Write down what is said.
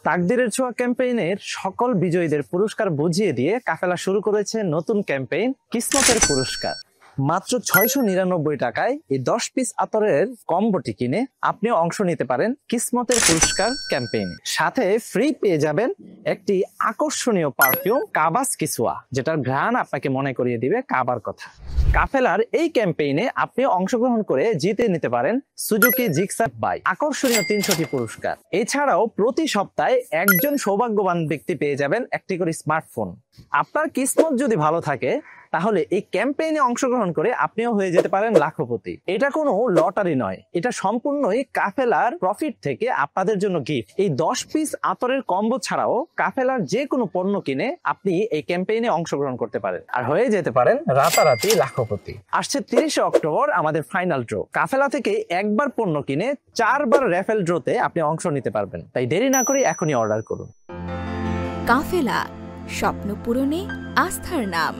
তাকদিরের ছোঁয়া ক্যাম্পেইনের সকল বিজয়ীদের পুরস্কার বুঝিয়ে দিয়ে কাফেলা শুরু করেছে নতুন ক্যাম্পেইন কিসমতের পুরস্কার। মাত্র 699 টাকায় এই 10 পিস আতরের কম্বোটি কিনে আপনিও অংশ নিতে পারেন কিসমতের পুরস্কার ক্যাম্পেইনে। সাথে ফ্রি পেয়ে যাবেন একটি আকর্ষণীয় পারফিউম কাবাস কিসওয়া, যেটার ঘ্রাণ আপনাকে মনে করিয়ে দিবে কাবার কথা। কাফেলার এই ক্যাম্পেইনে আপনি অংশগ্রহণ করে জিতে নিতে পারেন সুজুকি জিক্সার বাইক, আকর্ষণীয় 300টি পুরস্কার। এছাড়াও প্রতি সপ্তাহে একজন সৌভাগ্যবান ব্যক্তি পেয়ে যাবেন একটি করে স্মার্টফোন। আপনার কিসমত যদি ভালো থাকে তাহলে এই ক্যাম্পেইনে অংশগ্রহণ করে আপনিও হয়ে যেতে পারেন লাখপতি। এটা কোনো লটারি নয়, এটা সম্পূর্ণই কাফেলার প্রফিট থেকে আপনাদের জন্য গিফট। এই 10 পিস আতরের কম্বো ছাড়াও কাফেলার যে কোনো পণ্য কিনে আপনি এই ক্যাম্পেইনে অংশগ্রহণ করতে পারেন আর হয়ে যেতে পারেন রাতারাতি লাখপতি। আসছে 30 অক্টোবর আমাদের ফাইনাল ড্র। কাফেলা থেকে একবার পণ্য কিনে 4 বার রেফেল ড্রতে আপনি অংশ নিতে পারবেন। তাই দেরি না করে এখনই অর্ডার করুন। কাফেলা, স্বপ্ন পূরণে আস্থার নাম।